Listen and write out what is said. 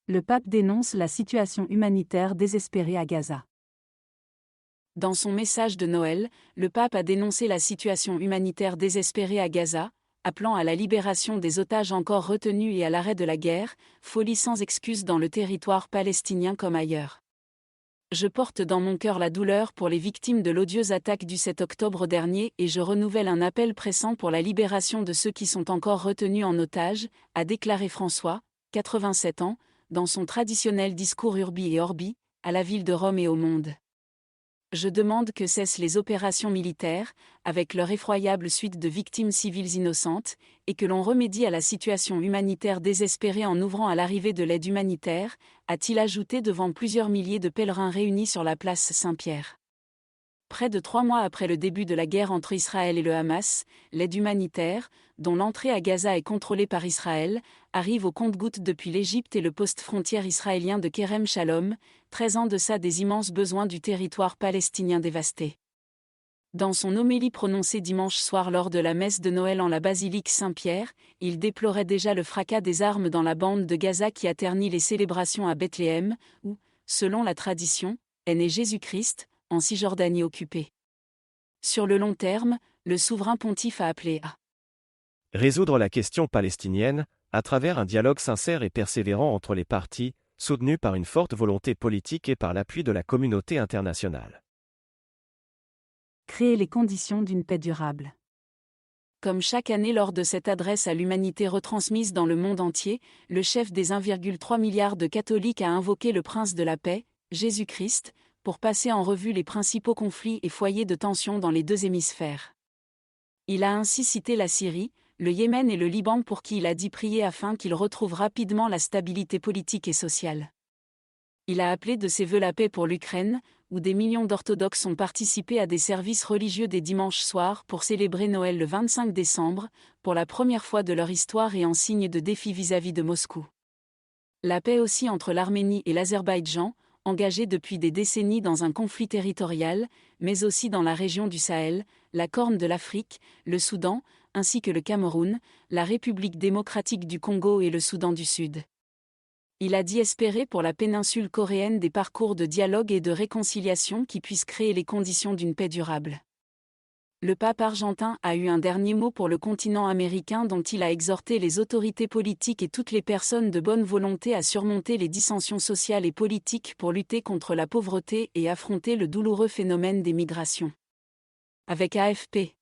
Le pape dénonce la situation humanitaire désespérée à Gaza. Dans son message de Noël, le pape a dénoncé la situation humanitaire désespérée à Gaza, appelant à la libération des otages encore retenus et à l'arrêt de la guerre, folie sans excuse dans le territoire palestinien comme ailleurs. Je porte dans mon cœur la douleur pour les victimes de l'odieuse attaque du 7 octobre dernier et je renouvelle un appel pressant pour la libération de ceux qui sont encore retenus en otage, a déclaré François, 87 ans, dans son traditionnel discours Urbi et Orbi, à la ville de Rome et au monde. Je demande que cessent les opérations militaires, avec leur effroyable suite de victimes civiles innocentes, et que l'on remédie à la situation humanitaire désespérée en ouvrant à l'arrivée de l'aide humanitaire, a-t-il ajouté devant plusieurs milliers de pèlerins réunis sur la place Saint-Pierre. Près de 3 mois après le début de la guerre entre Israël et le Hamas, l'aide humanitaire, dont l'entrée à Gaza est contrôlée par Israël, arrive au compte-gouttes depuis l'Égypte et le poste frontière israélien de Kerem Shalom, très en deçà des immenses besoins du territoire palestinien dévasté. Dans son homélie prononcée dimanche soir lors de la messe de Noël en la basilique Saint-Pierre, il déplorait déjà le fracas des armes dans la bande de Gaza qui a terni les célébrations à Bethléem, où, selon la tradition, est né Jésus-Christ, en Cisjordanie occupée. Sur le long terme, le souverain pontife a appelé à résoudre la question palestinienne, à travers un dialogue sincère et persévérant entre les parties, soutenu par une forte volonté politique et par l'appui de la communauté internationale. Créer les conditions d'une paix durable. Comme chaque année lors de cette adresse à l'humanité retransmise dans le monde entier, le chef des 1,3 milliard de catholiques a invoqué le prince de la paix, Jésus-Christ, pour passer en revue les principaux conflits et foyers de tension dans les deux hémisphères. Il a ainsi cité la Syrie, le Yémen et le Liban pour qui il a dit prier afin qu'ils retrouvent rapidement la stabilité politique et sociale. Il a appelé de ses vœux la paix pour l'Ukraine, où des millions d'orthodoxes ont participé à des services religieux des dimanches soirs pour célébrer Noël le 25 décembre, pour la première fois de leur histoire et en signe de défi vis-à-vis de Moscou. La paix aussi entre l'Arménie et l'Azerbaïdjan, engagés depuis des décennies dans un conflit territorial, mais aussi dans la région du Sahel, la Corne de l'Afrique, le Soudan, ainsi que le Cameroun, la République démocratique du Congo et le Soudan du Sud. Il a dit espérer pour la péninsule coréenne des parcours de dialogue et de réconciliation qui puissent créer les conditions d'une paix durable. Le pape argentin a eu un dernier mot pour le continent américain dont il a exhorté les autorités politiques et toutes les personnes de bonne volonté à surmonter les dissensions sociales et politiques pour lutter contre la pauvreté et affronter le douloureux phénomène des migrations. Avec AFP.